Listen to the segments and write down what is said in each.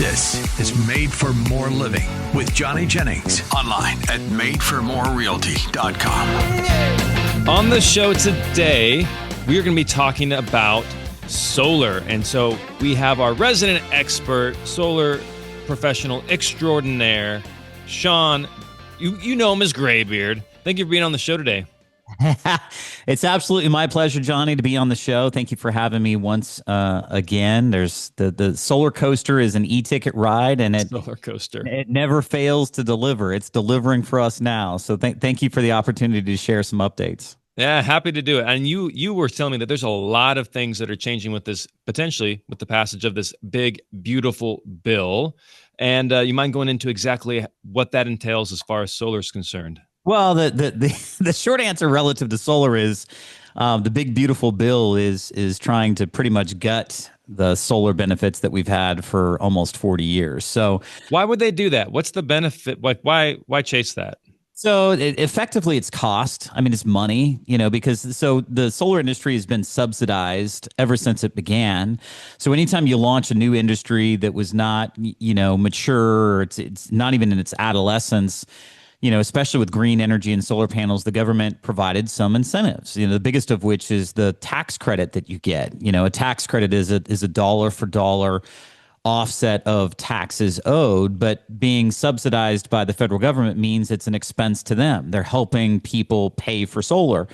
This is Made for More Living with Johnny Jennings. Online at madeformorerealty.com. On the show today, we are going to be talking about solar. And so we have our resident expert, solar professional extraordinaire, Shawn. You know him as Graybeard. Thank you for being on the show today. It's absolutely my pleasure, Johnny, to be on the show. Thank you for having me once again. There's the solar coaster is an e-ticket ride, and it never fails to deliver. It's delivering for us now. So thank you for the opportunity to share some updates. Yeah, happy to do it. And you were telling me that there's a lot of things that are changing with this, potentially with the passage of this big, beautiful bill. And you mind going into exactly what that entails as far as solar is concerned? Well, the short answer relative to solar is the big, beautiful bill is trying to pretty much gut the solar benefits that we've had for almost 40 years. So why would they do that? What's the benefit? Like, why chase that? So effectively, it's cost. I mean, it's money, because the solar industry has been subsidized ever since it began. So anytime you launch a new industry that was not, mature, or it's not even in its adolescence, especially with green energy and solar panels, the government provided some incentives, the biggest of which is the tax credit that you get. A tax credit is a dollar for dollar offset of taxes owed, but being subsidized by the federal government means it's an expense to them. They're helping people pay for solar.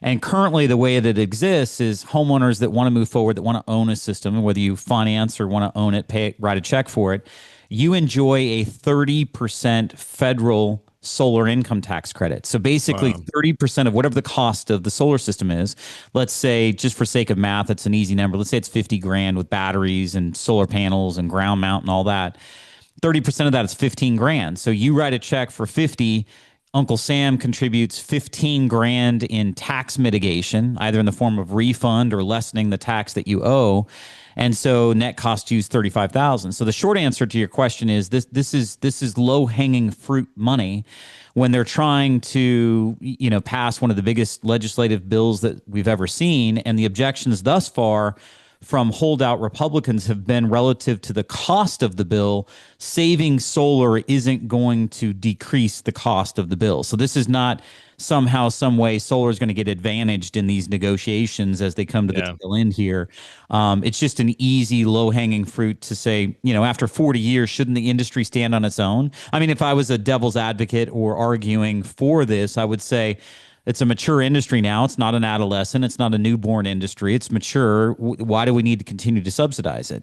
And currently the way that it exists is homeowners that want to move forward, that want to own a system, and whether you finance or want to own it, write a check for it, you enjoy a 30% federal solar income tax credit. So basically 30% of whatever the cost of the solar system is, let's say, just for sake of math, it's an easy number. Let's say it's 50 grand with batteries and solar panels and ground mount and all that. 30% of that is 15 grand. So you write a check for 50, Uncle Sam contributes 15 grand in tax mitigation, either in the form of refund or lessening the tax that you owe. And so net cost you is $35,000. So the short answer to your question is this is low hanging fruit money when they're trying to pass one of the biggest legislative bills that we've ever seen. And the objections thus far from holdout Republicans have been relative to the cost of the bill. Saving solar isn't going to decrease the cost of the bill. So this is not somehow, some way, solar is going to get advantaged in these negotiations as they come to the tail end here. It's just an easy, low-hanging fruit to say, after 40 years, shouldn't the industry stand on its own? I mean, if I was a devil's advocate or arguing for this, I would say it's a mature industry now. It's not an adolescent. It's not a newborn industry. It's mature. Why do we need to continue to subsidize it?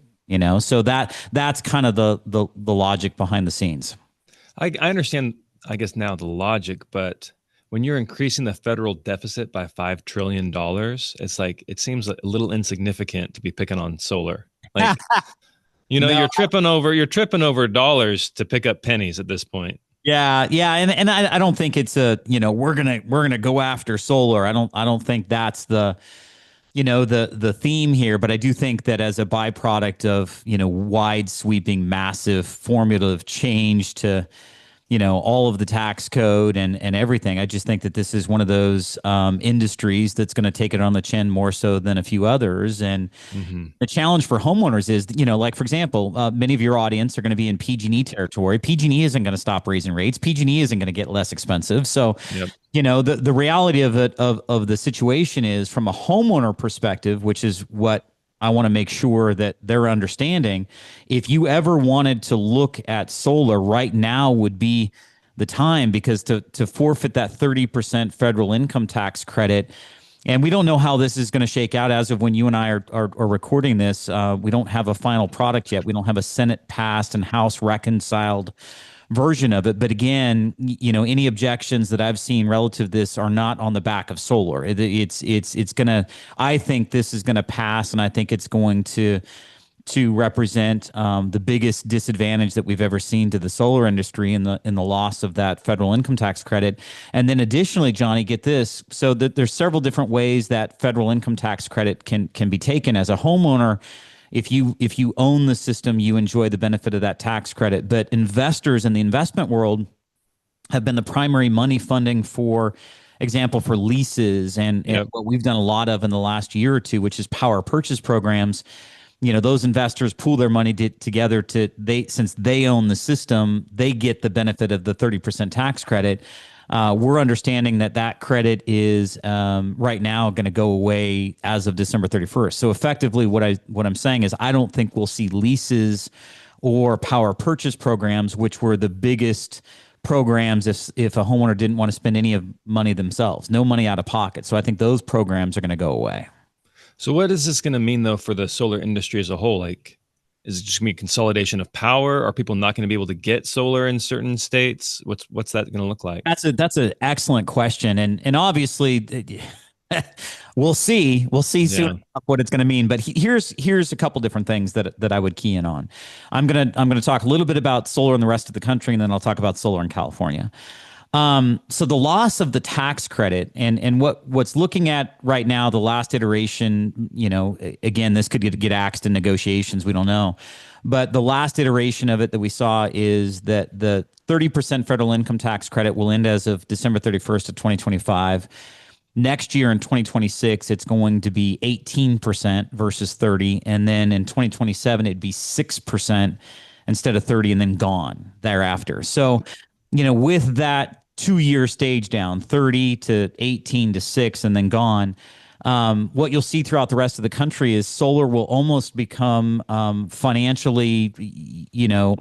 So that's kind of the logic behind the scenes. I understand, I guess, now the logic, but when you're increasing the federal deficit by $5 trillion, it's like, it seems a little insignificant to be picking on solar. Like, no. you're tripping over dollars to pick up pennies at this point. Yeah. And I don't think it's we're gonna go after solar. I don't think that's the theme here, but I do think that as a byproduct of, wide sweeping, massive formulative change to, all of the tax code and everything, I just think that this is one of those industries that's going to take it on the chin more so than a few others. And the challenge for homeowners is, like, for example, many of your audience are going to be in PG&E territory. PG&E isn't going to stop raising rates. PG&E isn't going to get less expensive. So, the reality of it, of the situation is, from a homeowner perspective, which is what I want to make sure that they're understanding, if you ever wanted to look at solar, right now would be the time, because to forfeit that 30% federal income tax credit, and we don't know how this is going to shake out as of when you and I are recording this. We don't have a final product yet. We don't have a Senate passed and House reconciled version of it. But again, any objections that I've seen relative to this are not on the back of solar. It's gonna, I think this is gonna pass, and I think it's going to represent the biggest disadvantage that we've ever seen to the solar industry in the loss of that federal income tax credit. And then additionally, Johnny, get this, so that there's several different ways that federal income tax credit can be taken. As a homeowner, if you own the system, you enjoy the benefit of that tax credit. But investors in the investment world have been the primary money funding, for example, for leases and what we've done a lot of in the last year or two, which is power purchase programs. those investors pool their money together since they own the system, they get the benefit of the 30% tax credit. We're understanding that credit is right now going to go away as of December 31st. So effectively, what I'm saying is I don't think we'll see leases or power purchase programs, which were the biggest programs if a homeowner didn't want to spend any of money themselves, no money out of pocket. So I think those programs are going to go away. So what is this going to mean though for the solar industry as a whole? Like, is it just going to be consolidation of power? Are people not going to be able to get solar in certain states? What's that going to look like? That's an excellent question, and obviously we'll see soon what it's going to mean. But here's a couple different things that I would key in on. I'm gonna talk a little bit about solar in the rest of the country, and then I'll talk about solar in California. So the loss of the tax credit and what's looking at right now, the last iteration, again, this could get axed in negotiations. We don't know. But the last iteration of it that we saw is that the 30% federal income tax credit will end as of December 31st of 2025. Next year in 2026, it's going to be 18% versus 30. And then in 2027, it'd be 6% instead of 30 and then gone thereafter. So, with that 2-year stage down, 30 to 18 to 6 and then gone, what you'll see throughout the rest of the country is solar will almost become financially,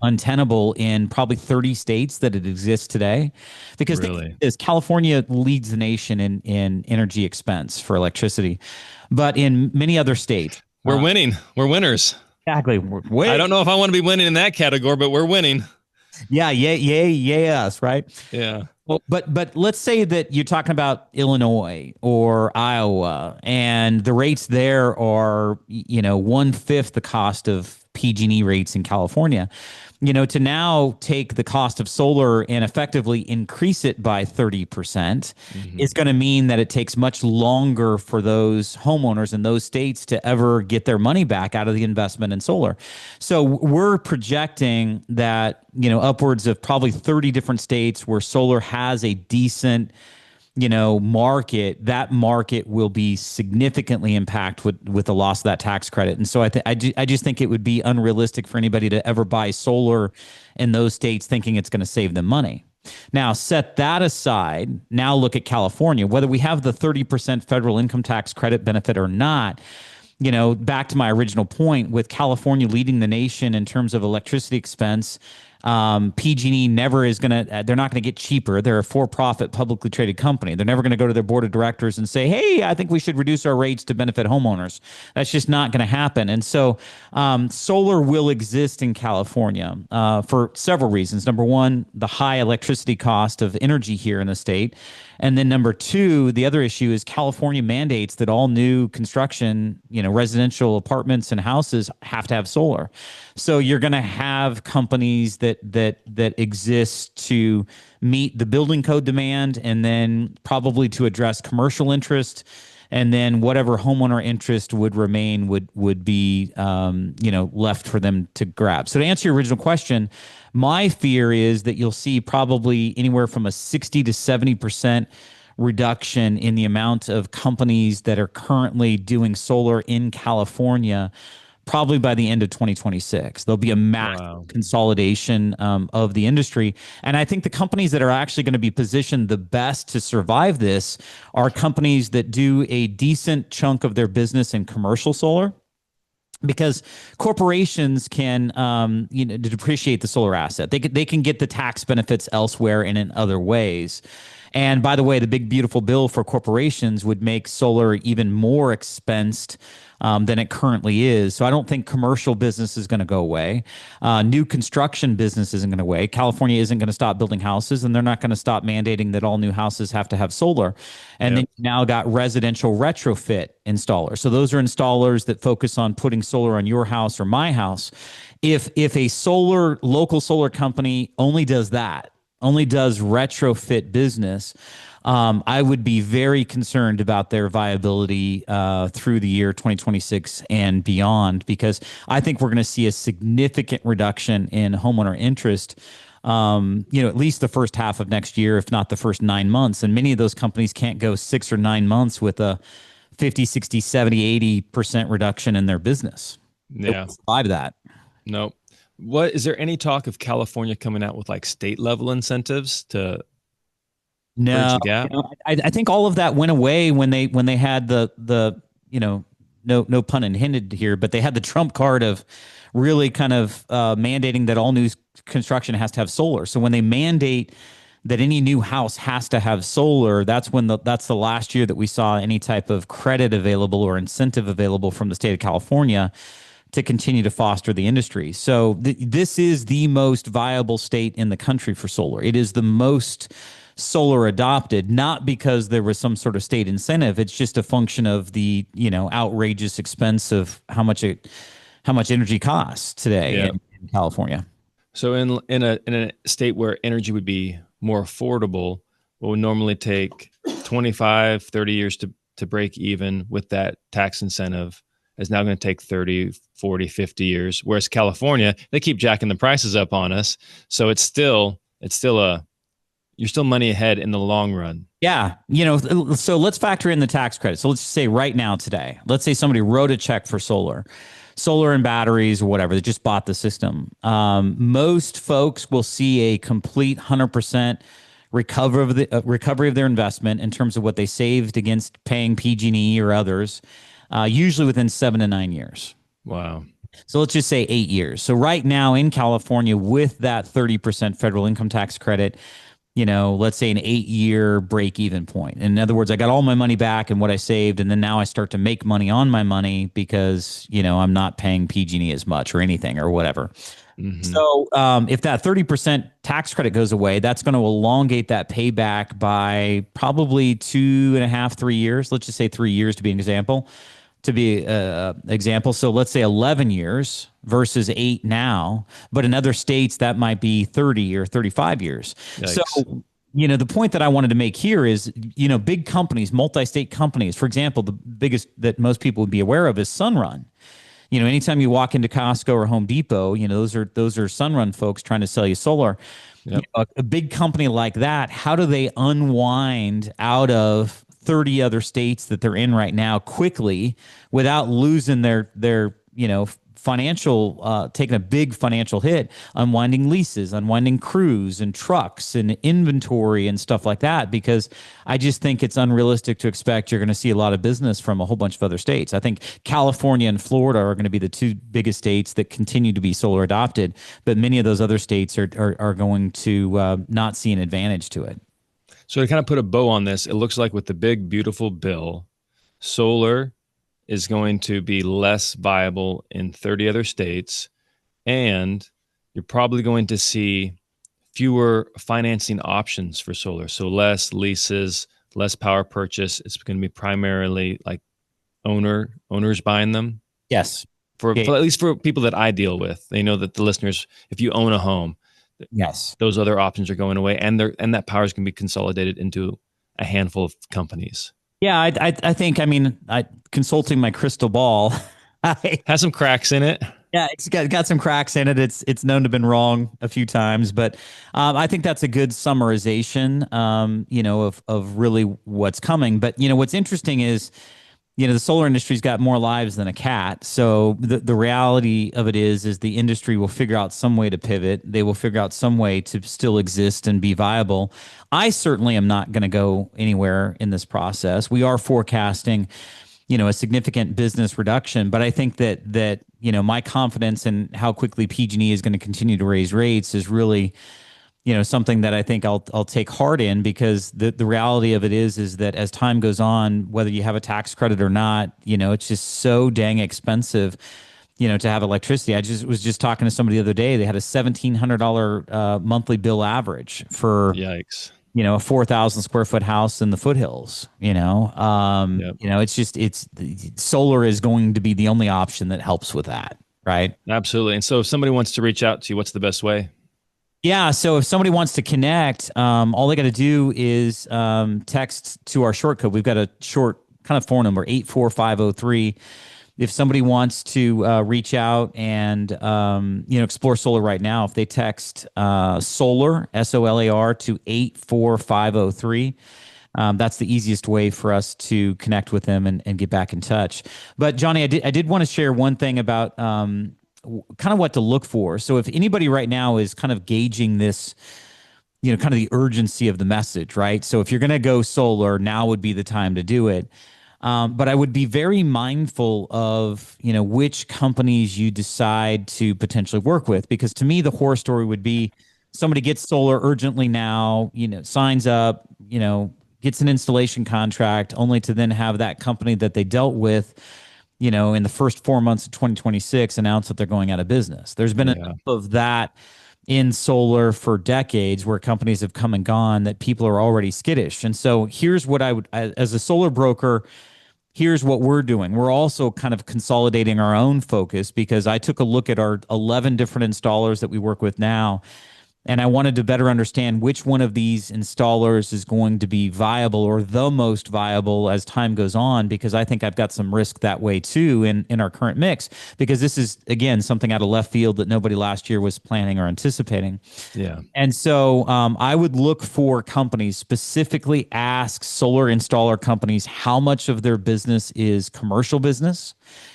untenable in probably 30 states that it exists today. Because really? California leads the nation in energy expense for electricity. But in many other states, we're winning. We're winners. Exactly. I don't know if I want to be winning in that category, but we're winning. Yeah, us, right? Yeah. Well, but let's say that you're talking about Illinois or Iowa, and the rates there are 1/5 the cost of PG&E rates in California. To now take the cost of solar and effectively increase it by 30% is going to mean that it takes much longer for those homeowners in those states to ever get their money back out of the investment in solar. So we're projecting that, upwards of probably 30 different states where solar has a decent market, that market will be significantly impacted with the loss of that tax credit. And so I just think it would be unrealistic for anybody to ever buy solar in those states thinking it's going to save them money. Now, set that aside. Now look at California. Whether we have the 30% federal income tax credit benefit or not, back to my original point, with California leading the nation in terms of electricity expense, PG&E never is going to, they're not going to get cheaper. They're a for-profit publicly traded company. They're never going to go to their board of directors and say, hey, I think we should reduce our rates to benefit homeowners. That's just not going to happen. And so solar will exist in California for several reasons. Number one, the high electricity cost of energy here in the state. And then number two, the other issue is California mandates that all new construction, residential apartments and houses have to have solar. So you're going to have companies that exist to meet the building code demand, and then probably to address commercial interest, and then whatever homeowner interest would remain would be left for them to grab. So to answer your original question, my fear is that you'll see probably anywhere from a 60 to 70% reduction in the amount of companies that are currently doing solar in California, probably by the end of 2026. There'll be a massive consolidation of the industry. And I think the companies that are actually going to be positioned the best to survive this are companies that do a decent chunk of their business in commercial solar, because corporations can depreciate the solar asset. They can get the tax benefits elsewhere and in other ways. And by the way, the big beautiful bill for corporations would make solar even more expensed than it currently is. So I don't think commercial business is going to go away. New construction business isn't going to go away. California isn't going to stop building houses, and they're not going to stop mandating that all new houses have to have solar. And then you now got residential retrofit installers. So those are installers that focus on putting solar on your house or my house. If a local solar company only does that, only does retrofit business, I would be very concerned about their viability through the year 2026 and beyond, because I think we're going to see a significant reduction in homeowner interest, at least the first half of next year, if not the first 9 months. And many of those companies can't go 6 or 9 months with a 50, 60, 70, 80% reduction in their business. It Yeah. won't survive that. Nope. What is there any talk of California coming out with like state level incentives to bridge No, the gap? I think all of that went away when they had the no pun intended here, but they had the trump card of really kind of mandating that all new construction has to have solar. So when they mandate that any new house has to have solar, that's the last year that we saw any type of credit available or incentive available from the state of California to continue to foster the industry. So this is the most viable state in the country for solar. It is the most solar adopted, not because there was some sort of state incentive. It's just a function of the outrageous expense of how much energy costs today Yeah. in California. So in a state where energy would be more affordable, what would normally take 25, 30 years to break even with that tax incentive is now going to take 30, 40, 50 years. Whereas California, they keep jacking the prices up on us. So you're still money ahead in the long run. Yeah. So let's factor in the tax credit. So let's just say right now today, let's say somebody wrote a check for solar and batteries or whatever. They just bought the system. Most folks will see a complete 100% recovery of their investment in terms of what they saved against paying PG&E or others, usually within 7 to 9 years. Wow. So let's just say 8 years. So right now in California, with that 30% federal income tax credit, let's say an 8-year break-even point. In other words, I got all my money back and what I saved, and then now I start to make money on my money because, I'm not paying PG&E as much or anything or whatever. Mm-hmm. So if that 30% tax credit goes away, that's going to elongate that payback by probably 2.5, 3 years. Let's just say 3 years to be an example. So let's say 11 years versus 8 now, but in other states that might be 30 or 35 years. Yikes. So, the point that I wanted to make here is, big companies, multi-state companies, for example, the biggest that most people would be aware of is Sunrun. Anytime you walk into Costco or Home Depot, those are Sunrun folks trying to sell you solar. Yep. A big company like that, how do they unwind out of 30 other states that they're in right now quickly without losing their financial, taking a big financial hit, unwinding leases, unwinding crews and trucks and inventory and stuff like that? Because I just think it's unrealistic to expect you're going to see a lot of business from a whole bunch of other states. I think California and Florida are going to be the two biggest states that continue to be solar adopted, but many of those other states are going to not see an advantage to it. So to kind of put a bow on this, it looks like with the big, beautiful bill, solar is going to be less viable in 30 other states, and you're probably going to see fewer financing options for solar. So less leases, less power purchase. It's going to be primarily like owners buying them. Yes. For at least for people that I deal with, they know that the listeners, if you own a home, yes, those other options are going away, and that power is going to be consolidated into a handful of companies. Yeah, I think, consulting my crystal ball, has some cracks in it. Yeah, it's got some cracks in it. It's known to have been wrong a few times, but I think that's a good summarization, of really what's coming. But what's interesting is, the solar industry's got more lives than a cat. So the reality of it is the industry will figure out some way to pivot. They will figure out some way to still exist and be viable. I certainly am not going to go anywhere in this process. We are forecasting, a significant business reduction, but I think that my confidence in how quickly PG&E is going to continue to raise rates is really, something that I think I'll take heart in, because the reality of it is that as time goes on, whether you have a tax credit or not, it's just so dang expensive, to have electricity. I was talking to somebody the other day. They had a $1,700 monthly bill average for yikes. A 4,000 square foot house in the foothills. Yep. It's solar is going to be the only option that helps with that, right? Absolutely. And so if somebody wants to reach out to you, what's the best way? Yeah. So if somebody wants to connect, all they got to do is text to our short code. We've got a short kind of phone number, 84503. If somebody wants to reach out and explore solar right now, if they text solar, SOLAR, to 84503, That's the easiest way for us to connect with them and get back in touch. But Johnny, I did want to share one thing about kind of what to look for. So if anybody right now is kind of gauging this, kind of the urgency of the message, right? So if you're going to go solar, now would be the time to do it. But I would be very mindful of, which companies you decide to potentially work with, because to me, the horror story would be somebody gets solar urgently now, signs up, gets an installation contract, only to then have that company that they dealt with, in the first 4 months of 2026 announce that they're going out of business. There's been enough of that in solar for decades, where companies have come and gone, that people are already skittish. And so here's what I would, as a solar broker, here's what we're doing. We're also kind of consolidating our own focus, because I took a look at our 11 different installers that we work with now, and I wanted to better understand which one of these installers is going to be viable, or the most viable, as time goes on, because I think I've got some risk that way too in our current mix, because this is, again, something out of left field that nobody last year was planning or anticipating. Yeah. And so I would look for companies, specifically ask solar installer companies how much of their business is commercial business.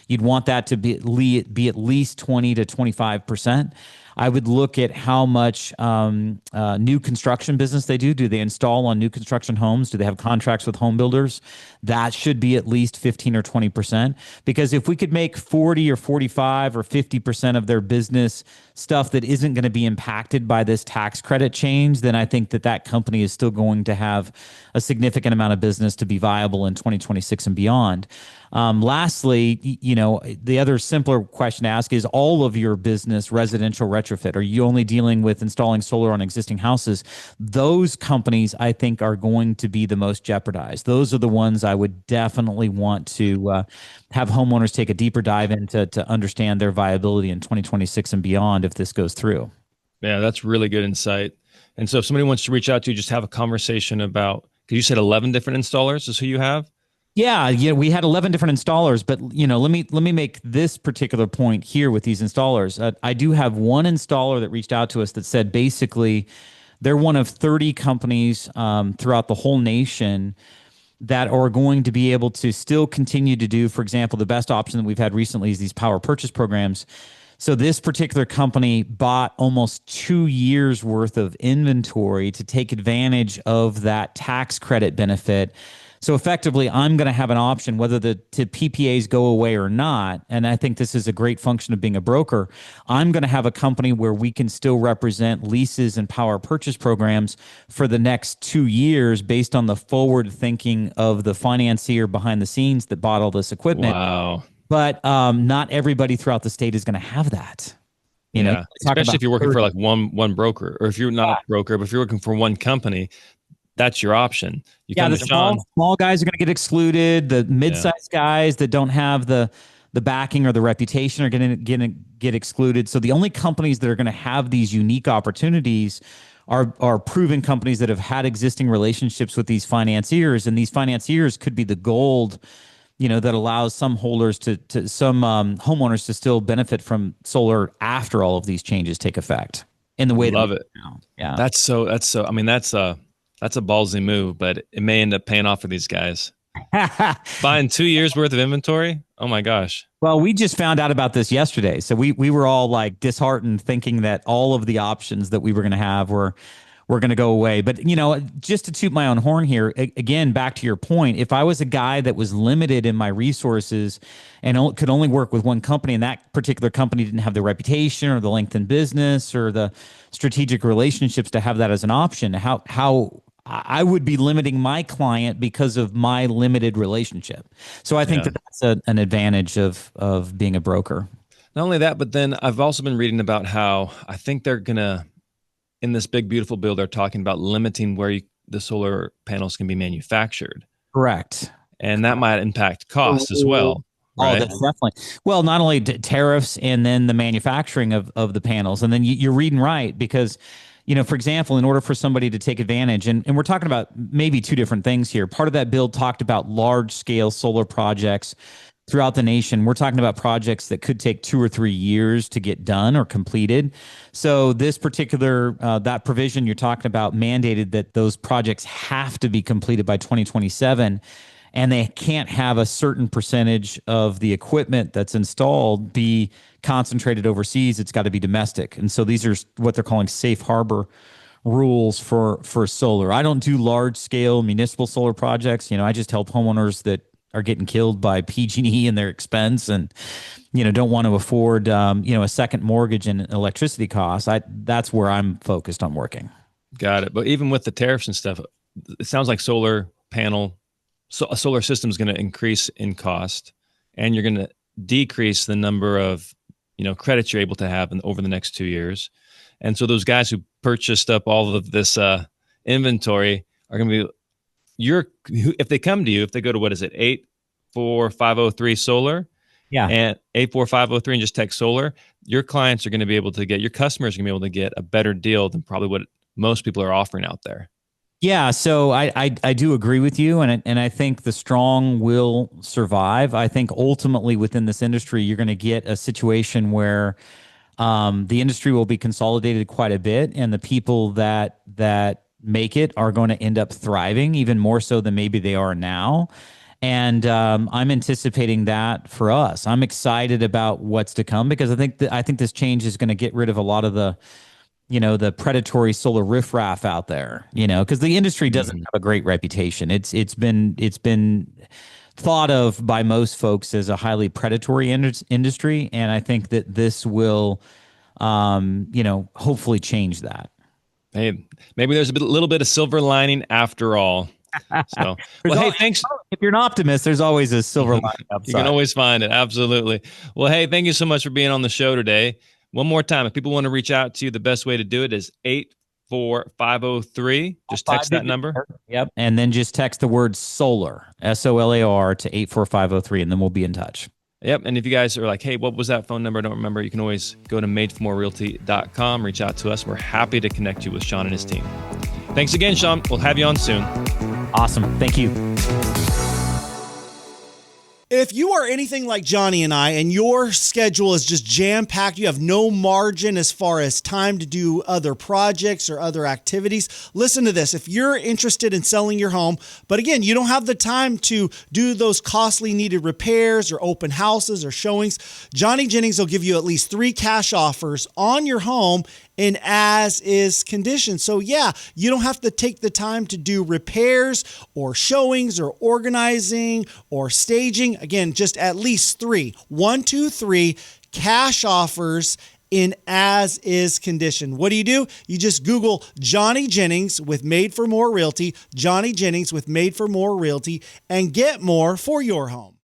You'd want that to be at least 20 to 25%. I would look at how much new construction business they do. Do they install on new construction homes? Do they have contracts with home builders? That should be at least 15 or 20%. Because if we could make 40 or 45 or 50% of their business stuff that isn't going to be impacted by this tax credit change, then I think that company is still going to have a significant amount of business to be viable in 2026 and beyond. Lastly, the other simpler question to ask is, all of your business residential retrofit? Are you only dealing with installing solar on existing houses? Those companies, I think, are going to be the most jeopardized. Those are the ones I would definitely want to have homeowners take a deeper dive into, to understand their viability in 2026 and beyond if this goes through. Yeah, that's really good insight. And so if somebody wants to reach out to you, just have a conversation about, because you said 11 different installers is who you have? Yeah, we had 11 different installers, but let me make this particular point here with these installers. I do have one installer that reached out to us that said basically they're one of 30 companies throughout the whole nation that are going to be able to still continue to do, for example, the best option that we've had recently is these power purchase programs. So this particular company bought almost 2 years worth of inventory to take advantage of that tax credit benefit. So effectively, I'm going to have an option whether the PPAs go away or not. And I think this is a great function of being a broker. I'm going to have a company where we can still represent leases and power purchase programs for the next 2 years based on the forward thinking of the financier behind the scenes that bought all this equipment. Wow. But not everybody throughout the state is going to have that. Especially if you're working for like one broker, or if you're not a broker, but if you're working for one company, that's your option. The small guys are going to get excluded. The mid-sized guys that don't have the backing or the reputation are going to get excluded. So the only companies that are going to have these unique opportunities are proven companies that have had existing relationships with these financiers, and these financiers could be the gold, that allows some holders to some homeowners to still benefit from solar after all of these changes take effect in the way Love it. Now. Yeah, that's so. I mean, that's a ballsy move, but it may end up paying off for these guys. Buying 2 years worth of inventory. Oh my gosh. Well, we just found out about this yesterday. So we were all like disheartened, thinking that all of the options that we were going to have were going to go away. But, just to toot my own horn here, again, back to your point, if I was a guy that was limited in my resources and could only work with one company, and that particular company didn't have the reputation or the length in business or the strategic relationships to have that as an option, how I would be limiting my client because of my limited relationship. So I think that's an advantage of being a broker. Not only that, but then I've also been reading about how I think they're going to, in this big, beautiful bill, they're talking about limiting where the solar panels can be manufactured. Correct. And that might impact cost as well. Right? Oh, that's definitely. Well, not only tariffs and then the manufacturing of the panels. And then you're reading right, because, for example, in order for somebody to take advantage, and we're talking about maybe two different things here. Part of that bill talked about large scale solar projects throughout the nation. We're talking about projects that could take 2 or 3 years to get done or completed. So this particular, that provision you're talking about mandated that those projects have to be completed by 2027, and they can't have a certain percentage of the equipment that's installed be concentrated overseas. It's got to be domestic. And so these are what they're calling safe harbor rules for solar. I don't do large scale municipal solar projects. I just help homeowners that are getting killed by PG&E and their expense and, don't want to afford, a second mortgage and electricity costs. That's where I'm focused on working. Got it. But even with the tariffs and stuff, it sounds like a solar system is going to increase in cost, and you're going to decrease the number of, credits you're able to have over the next 2 years. And so those guys who purchased up all of this inventory are going to be, if they come to you, if they go to, what is it, 84503 solar, and 84503 and just text solar, your clients are going to be able to get, your customers are going to be able to get a better deal than probably what most people are offering out there. Yeah, so I do agree with you, and I think the strong will survive. I think ultimately within this industry, you're going to get a situation where the industry will be consolidated quite a bit, and the people that make it are going to end up thriving even more so than maybe they are now. And I'm anticipating that for us. I'm excited about what's to come because I think this change is going to get rid of a lot of the predatory solar riffraff out there, because the industry doesn't have a great reputation. It's been thought of by most folks as a highly predatory industry. And I think that this will, hopefully change that. Hey, maybe there's a little bit of silver lining after all. So, well, hey, thanks. If you're an optimist, there's always a silver lining upside. You can always find it. Absolutely. Well, hey, thank you so much for being on the show today. One more time, if people want to reach out to you, the best way to do it is 84503. Just text that number. Yep. And then just text the word solar, SOLAR, to 84503, and then we'll be in touch. Yep. And if you guys are like, hey, what was that phone number? I don't remember. You can always go to madeformorerealty.com, reach out to us. We're happy to connect you with Shawn and his team. Thanks again, Shawn. We'll have you on soon. Awesome. Thank you. If you are anything like Johnny and I, and your schedule is just jam-packed, you have no margin as far as time to do other projects or other activities, listen to this. If you're interested in selling your home, but again, you don't have the time to do those costly needed repairs or open houses or showings, Johnny Jennings will give you at least 3 cash offers on your home in as-is condition. So yeah, you don't have to take the time to do repairs or showings or organizing or staging. Again, just at least 3. 1, 2, 3 cash offers in as-is condition. What do? You just Google Johnny Jennings with Made for More Realty, Johnny Jennings with Made for More Realty, and get more for your home.